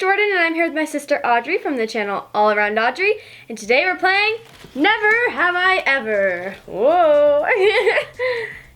Jordan and I'm here with my sister Audrey from the channel All Around Audrey, and today we're playing Never Have I Ever. Whoa!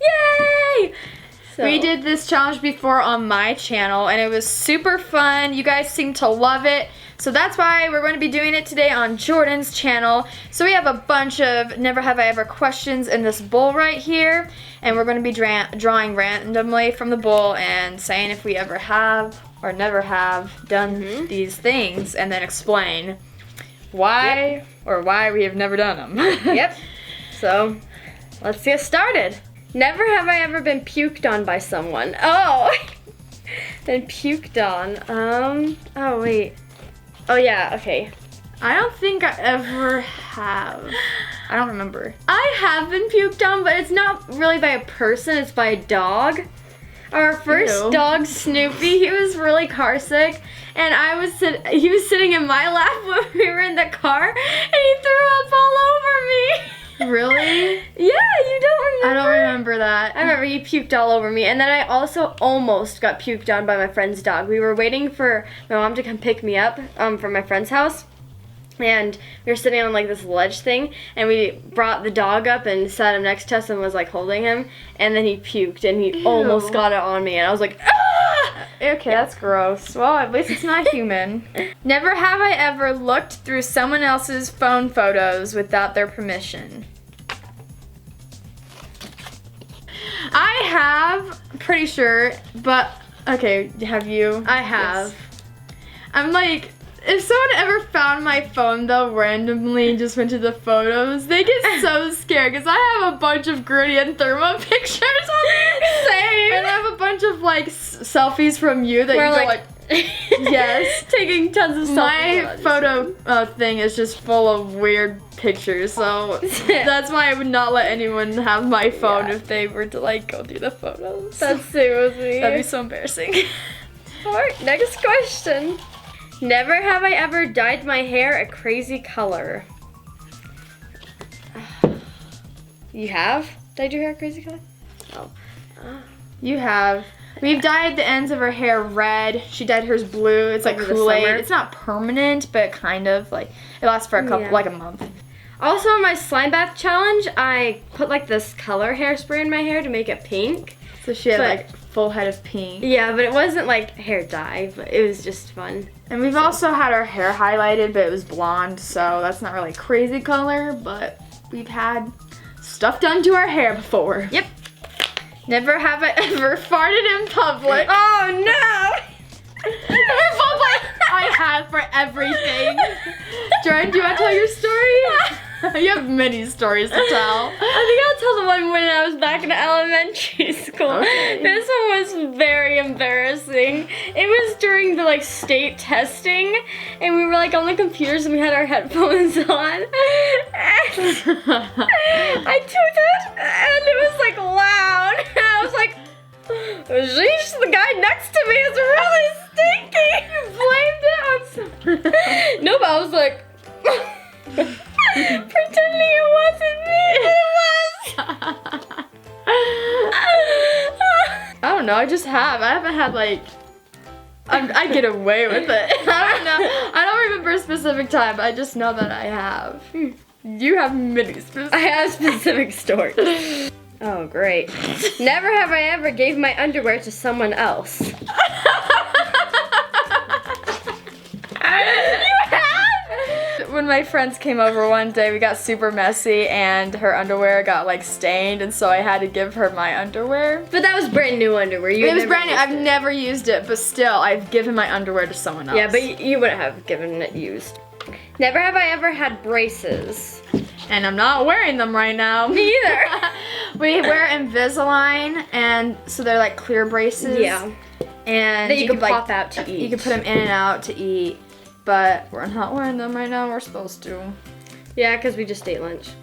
Yay! We did this challenge before on my channel and it was super fun. You guys seem to love it. So that's why we're going to be doing it today on Jordan's channel. So we have a bunch of Never Have I Ever questions in this bowl right here. And we're going to be drawing randomly from the bowl and saying if we ever have or never have done these things, and then explain why or why we have never done them. Yep. So let's get started. Never have I ever been puked on by someone. Oh! Been puked on. Oh wait. Oh yeah, okay. I don't think I ever have. I don't remember. I have been puked on, but it's not really by a person, it's by a dog. Our first dog, Snoopy, he was really car sick, and he was sitting in my lap when we were in the car, and he threw up all over me. Really? Yeah, you don't remember? I don't remember that. I remember he puked all over me, and then I also almost got puked on by my friend's dog. We were waiting for my mom to come pick me up from my friend's house. And we were sitting on like this ledge thing, and we brought the dog up and sat him next to us and was like holding him, and then he puked and he almost got it on me, and I was like, ah! Okay, that's gross. Well, at least it's not human. Never have I ever looked through someone else's phone photos without their permission. I have, pretty sure, but okay, have you? I have. Yes. I'm like, if someone ever found my phone though randomly and just went to the photos, they get so scared because I have a bunch of Gritty and Therma pictures on there. Same. And I have a bunch of like selfies from you that We're you go like yes, taking tons of selfies. My photo thing is just full of weird pictures, so that's why I would not let anyone have my phone if they were to like go through the photos. That's seriously. That'd be so embarrassing. Alright, next question. Never have I ever dyed my hair a crazy color. You have dyed your hair a crazy color? Oh. You have. We've dyed the ends of her hair red. She dyed hers blue. It's like Kool-Aid. It's not permanent, but kind of like it lasts for a couple, like a month. Also, in my slime bath challenge, I put like this color hairspray in my hair to make it pink. So she had like full head of pink. Yeah, but it wasn't like hair dye, but it was just fun. And we've also had our hair highlighted, but it was blonde, so that's not really crazy color, but we've had stuff done to our hair before. Yep. Never have I ever farted in public. Oh no! In public! I have for everything. Jordan, do you want to tell your story? You have many stories to tell. I think I'll tell the one when I was back in elementary school. Okay. This one was very embarrassing. It was during the like state testing, and we were like on the computers and we had our headphones on. And I tooted, and it was like loud. And I was like, "Sheesh, the guy next to me is really stinky." You blamed it on someone. No, but I was like. Pretending it wasn't me, it was. I don't know, I just have. I haven't had like, I get away with it. I don't know. I don't remember a specific time, I just know that I have. You have many specific. I have specific stories. Oh, great. Never have I ever gave my underwear to someone else. When my friends came over one day, we got super messy and her underwear got like stained, and so I had to give her my underwear. But that was brand new underwear. It was brand new. I've never used it, but still, I've given my underwear to someone else. Yeah, but you wouldn't have given it used. Never have I ever had braces. And I'm not wearing them right now. Me either. We wear Invisalign, and so they're like clear braces. Yeah. And that you can pop out to eat. You can put them in and out to eat. But we're not wearing them right now, we're supposed to. Yeah, because we just ate lunch.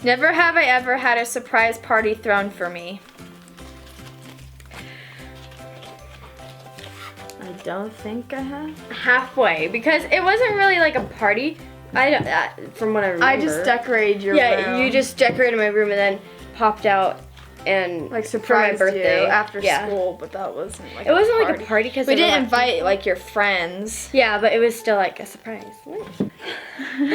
Never have I ever had a surprise party thrown for me. I don't think I have. Halfway, because it wasn't really like a party. From what I remember. I just decorated your room. Yeah, you just decorated my room and then popped out and like for my surprised birthday you after yeah. school, but that wasn't like It wasn't like a party because we didn't invite like your friends. Yeah, but it was still like a surprise. Oh yeah!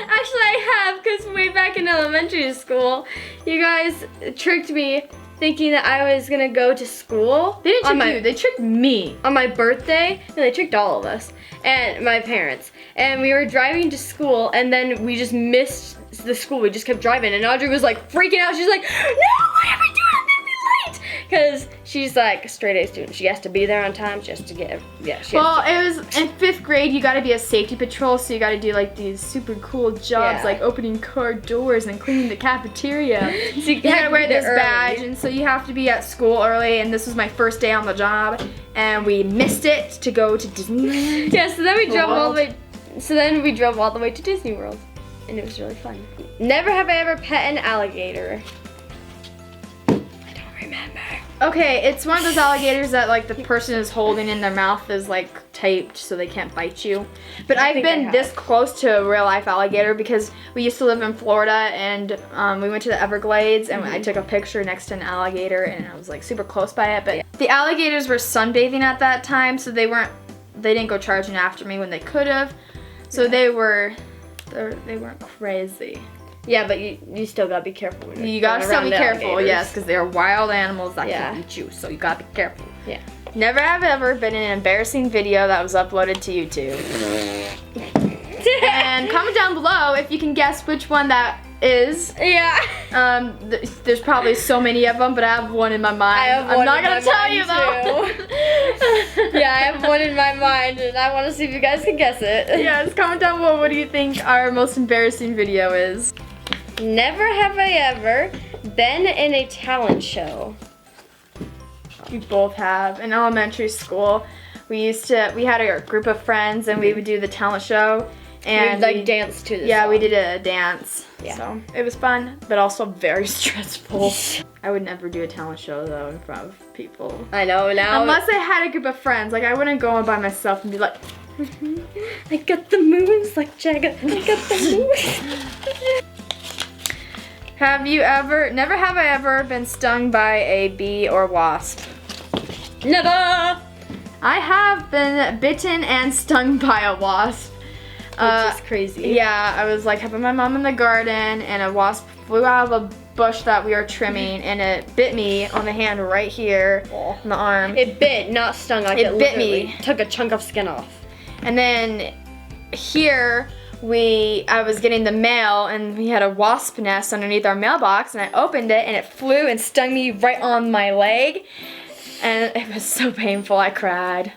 Actually, I have, because way back in elementary school, you guys tricked me thinking that I was gonna go to school. They didn't trick you, they tricked me. On my birthday, and they tricked all of us and my parents. And we were driving to school, and then we just missed the school. We just kept driving, and Audrey was like freaking out. She's like, "No, what are we doing? I'm gonna be late." Because she's like a straight A student. She has to be there on time just to get. Yeah. Well, it was in 5th grade. You got to be a safety patrol, so you got to do like these super cool jobs, like opening car doors and cleaning the cafeteria. So you gotta wear this badge, and so you have to be at school early. And this was my first day on the job, and we missed it to go to Disneyland. Yeah. So then we drove all the way. So then we drove all the way to Disney World, and it was really fun. Never have I ever pet an alligator. I don't remember. Okay, it's one of those alligators that like the person is holding in their mouth is like taped so they can't bite you. But I've been this close to a real life alligator because we used to live in Florida, and we went to the Everglades, and I took a picture next to an alligator, and I was like super close by it. But the alligators were sunbathing at that time, so they didn't go charging after me when they could have. So they weren't crazy. Yeah, but you still gotta be careful. When you gotta still be careful, yes, because they are wild animals that can eat you, so you gotta be careful. Yeah. Never have ever been in an embarrassing video that was uploaded to YouTube. And comment down below if you can guess which one that is. Yeah. There's probably so many of them, but I have one in my mind. I'm not gonna tell you though. Yeah, I have one in my mind, and I want to see if you guys can guess it. Yes, comment down below what do you think our most embarrassing video is. Never have I ever been in a talent show. We both have. In elementary school, we had a group of friends, and we would do the talent show. And we'd like dance to this song. We did a dance. Yeah. So it was fun, but also very stressful. I would never do a talent show though in front of people. I know now. Unless I had a group of friends. Like I wouldn't go on by myself and be like, I got the moves like Jagger. I got the moves. Never have I ever been stung by a bee or wasp. Never. I have been bitten and stung by a wasp. Which is crazy. Yeah, I was like helping my mom in the garden, and a wasp flew out of a bush that we were trimming, and it bit me on the hand right here, on the arm. It bit, not stung. Like it bit me. Took a chunk of skin off. And then here, I was getting the mail, and we had a wasp nest underneath our mailbox, and I opened it, and it flew and stung me right on my leg, and it was so painful. I cried.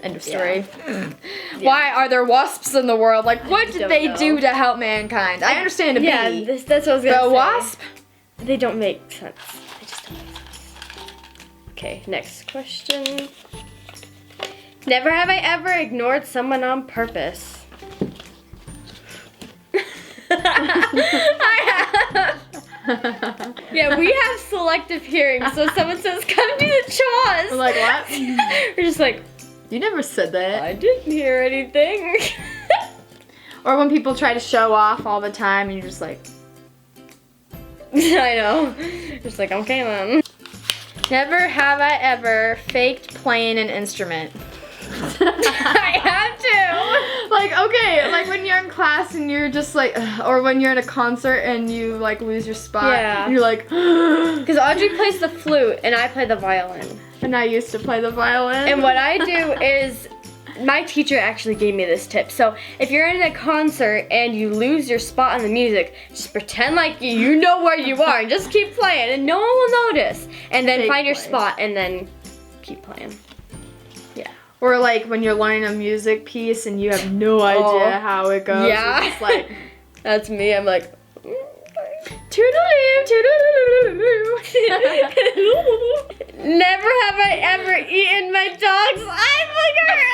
End of story. Yeah. Why are there wasps in the world? Like, what did they do to help mankind? I understand a bee. Yeah, that's what I was gonna say. But a wasp? They don't make sense. They just don't make sense. Okay, next question. Never have I ever ignored someone on purpose. I have. Yeah, we have selective hearing, so if someone says, "Come do the chores." I'm like, what? We're just like, you never said that. I didn't hear anything. Or when people try to show off all the time, and you're just like, I know. Just like, okay then. Never have I ever faked playing an instrument. I have to. Like, okay, like when you're in class and you're just like, or when you're at a concert and you like lose your spot. Yeah. And you're like, because Audrey plays the flute and I play the violin. And I used to play the violin. And what I do is, my teacher actually gave me this tip. So if you're in a concert and you lose your spot on the music, just pretend like you know where you are and just keep playing and no one will notice. And then find your spot and then keep playing. Yeah. Or like when you're learning a music piece and you have no idea how it goes. Yeah. It's like, that's me. I'm like, toodaloo, toodaloo. Never have I ever eaten my dog's eye booger.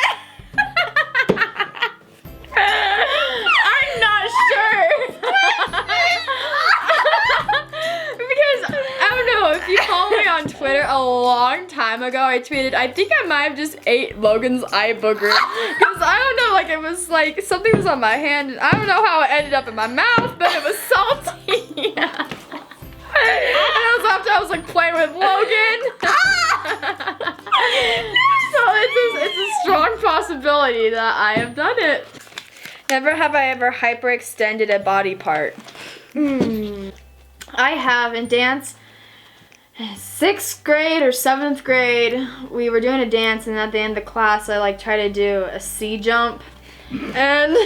I'm not sure. Because, I don't know, if you follow me on Twitter a long time ago, I tweeted, I think I might have just ate Logan's eye booger. Because I don't know, like it was like, something was on my hand, and I don't know how it ended up in my mouth, but it was salty. that was after I was like playing with Logan. So it's a strong possibility that I have done it. Never have I ever hyperextended a body part. I have in dance. 6th grade or 7th grade, we were doing a dance, and at the end of the class, I like tried to do a C jump, and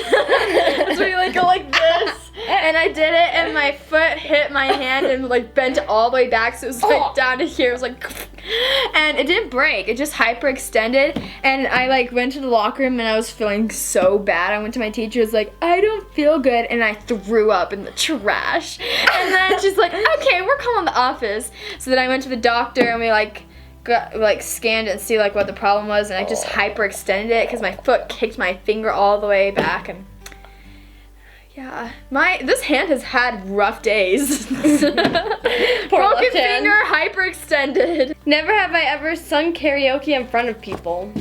so we like go like this, and I did it, and my foot hit my hand and like bent all the way back, so it was like down to here. It was like, and it didn't break. It just hyperextended, and I like went to the locker room, and I was feeling so bad. I went to my teacher, was like, I don't feel good, and I threw up in the trash. And then she's like, okay, we're calling the office. So then I went to the doctor, and we like scanned it and see like what the problem was, and I just hyperextended it because my foot kicked my finger all the way back, and yeah, this hand has had rough days. Broken finger, hyperextended. Never have I ever sung karaoke in front of people.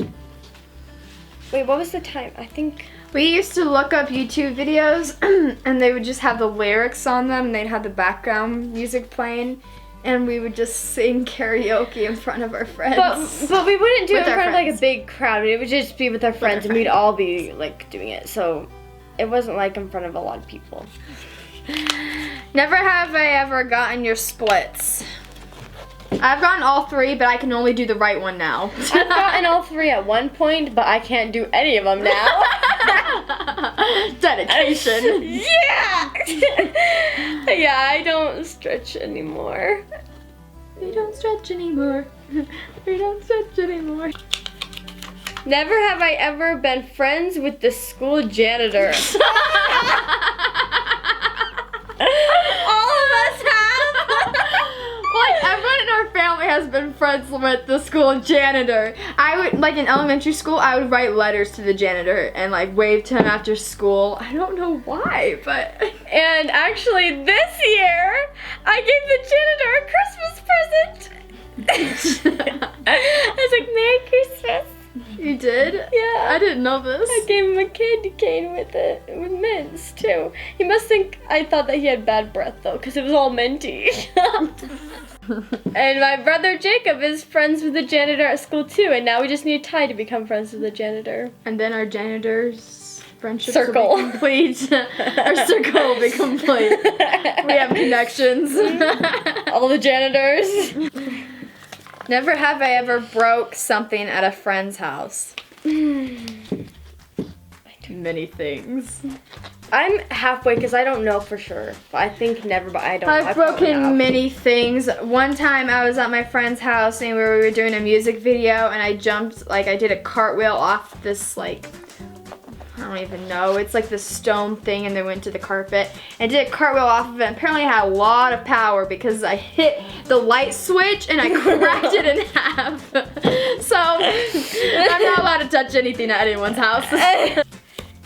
Wait, what was the time? I think we used to look up YouTube videos and they would just have the lyrics on them, and they'd have the background music playing, and we would just sing karaoke in front of our friends. But we wouldn't do it in With our front of like friends. a big crowd. It would just be with our friends, and we'd all be like doing it. So it wasn't like in front of a lot of people. Never have I ever gotten your splits. I've gotten all 3, but I can only do the right one now. I've gotten all 3 at one point, but I can't do any of them now. Dedication. Yeah! Yeah, I don't stretch anymore. We don't stretch anymore. We don't stretch anymore. Never have I ever been friends with the school janitor. All of us have. Like, everyone in our family has been friends with the school janitor. I would, like in elementary school, I would write letters to the janitor and like wave to him after school. I don't know why, but. And actually this year, I gave the janitor a Christmas present. I was like, Merry Christmas. You did? Yeah. I didn't know this. I gave him a candy cane with mints too. He must think I thought that he had bad breath though, because it was all minty. And my brother Jacob is friends with the janitor at school too, and now we just need Ty to become friends with the janitor. And then our janitor's friendship Circle. will be complete. Our circle will be complete. We have connections. All the janitors. Never have I ever broke something at a friend's house. Many things. I'm halfway because I don't know for sure. But I think never, but I don't. I've I probably broken have. many things. One time I was at my friend's house and we were doing a music video, and I jumped, like I did a cartwheel off this like, I don't even know, it's like this stone thing, and then went to the carpet and did a cartwheel off of it. Apparently I had a lot of power because I hit the light switch and I cracked it in half. So I'm not allowed to touch anything at anyone's house.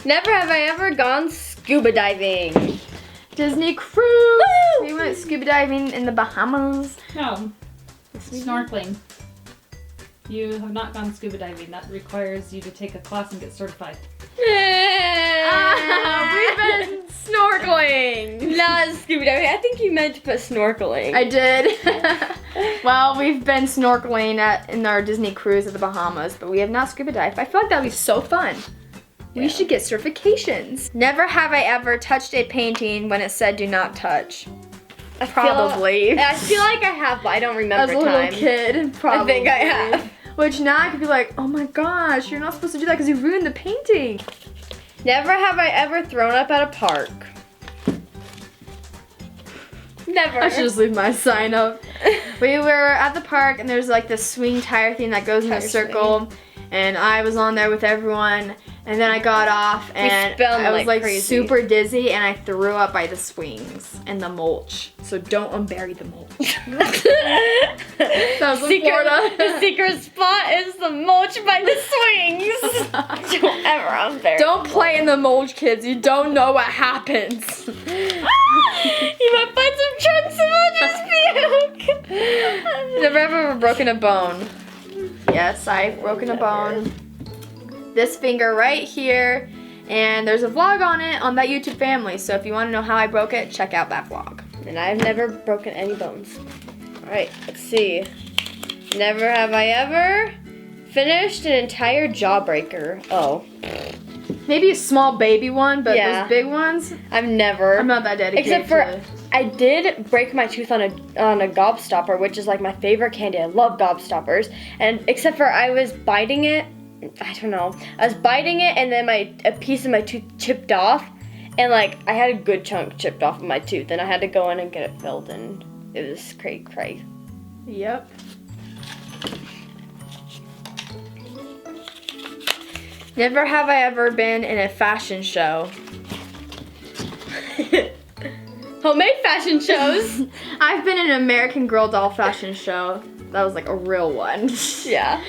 Never have I ever gone scuba diving. Disney cruise. Woo! We went scuba diving in the Bahamas. No, snorkeling. You have not gone scuba diving. That requires you to take a class and get certified. We've been snorkeling. Not scuba diving. I think you meant to put snorkeling. I did. Well, we've been snorkeling in our Disney cruise at the Bahamas, but we have not scuba dived. I feel like that would be so fun. We should get certifications. Never have I ever touched a painting when it said do not touch. Probably. I feel like I have, but I don't remember As a little time. kid, probably. I think I have. Which now I could be like, oh my gosh, you're not supposed to do that because you ruined the painting. Never have I ever thrown up at a park. Never. I should just leave my sign up. We were at the park and there's like this swing tire thing that goes in a Tire circle. And I was on there with everyone, and then I got off and spun I was like crazy. super dizzy, and I threw up by the swings and the mulch. So don't unbury the mulch. That was in Florida. The secret spot is the mulch by the swings. Don't ever unbury. Don't play in the mulch, kids. You don't know what happens. You might find some chunks and I'll just puke. Never ever broken a bone. Yes, I've broken a bone. This finger right here, and there's a vlog on it on that YouTube family. So if you want to know how I broke it, check out that vlog. And I've never broken any bones. Alright, let's see. Never have I ever finished an entire jawbreaker. Oh. Maybe a small baby one, but Yeah. those big ones, I've never. I'm not that dedicated. Except for, to it. I did break my tooth on a gobstopper, which is like my favorite candy. I love gobstoppers. And except for I was biting it, I don't know. I was biting it and then a piece of my tooth chipped off. And like, I had a good chunk chipped off of my tooth. And I had to go in and get it filled, and it was cray. Yep. Never have I ever been in a fashion show. Homemade fashion shows. I've been in an American Girl doll fashion show. That was like a real one. Yeah.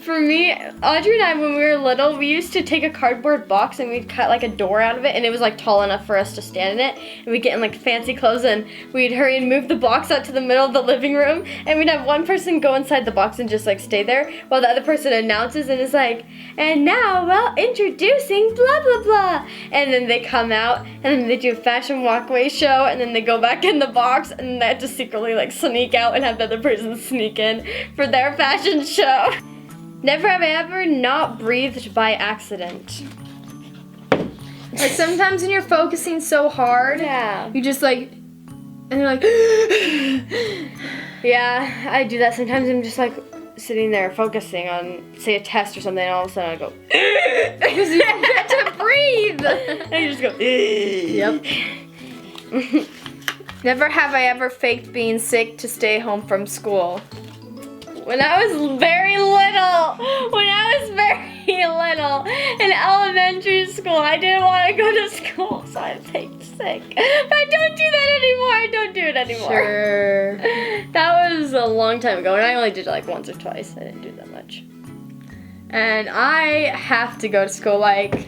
For me, Audrey and I, when we were little, we used to take a cardboard box and we'd cut like a door out of it, and it was like tall enough for us to stand in it. And we'd get in like fancy clothes and we'd hurry and move the box out to the middle of the living room, and we'd have one person go inside the box and just like stay there while the other person announces and is like, and now, well, introducing blah blah blah. And then they come out and then they do a fashion walkway show, and then they go back in the box, and they have to secretly like sneak out and have the other person sneak in for their fashion show. Never have I ever not breathed by accident. Like sometimes when you're focusing so hard, Yeah. you just like, and you're like, Yeah, I do that sometimes. I'm just like sitting there focusing on, say, a test or something, and all of a sudden I go, because you forget to breathe. and you just go, Yep. Never have I ever faked being sick to stay home from school. When I was very little, in elementary school, I didn't want to go to school, so I faked sick. But I don't do that anymore. I don't do it anymore. Sure. That was a long time ago, and I only did it like once or twice. I didn't do that much. And I have to go to school, like,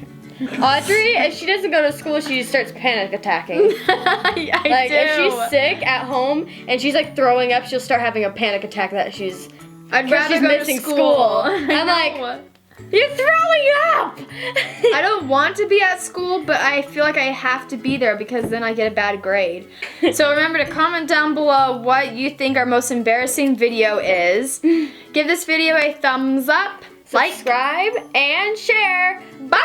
Audrey, if she doesn't go to school, she starts panic attacking. I Like, do. if she's sick at home and she's like throwing up, she'll start having a panic attack that she's I'd 'cause rather she's go missing to school. I'm I like, know. you're throwing up! I don't want to be at school, but I feel like I have to be there because then I get a bad grade. So remember to comment down below what you think our most embarrassing video is. Give this video a thumbs up, like, Subscribe and share. bye!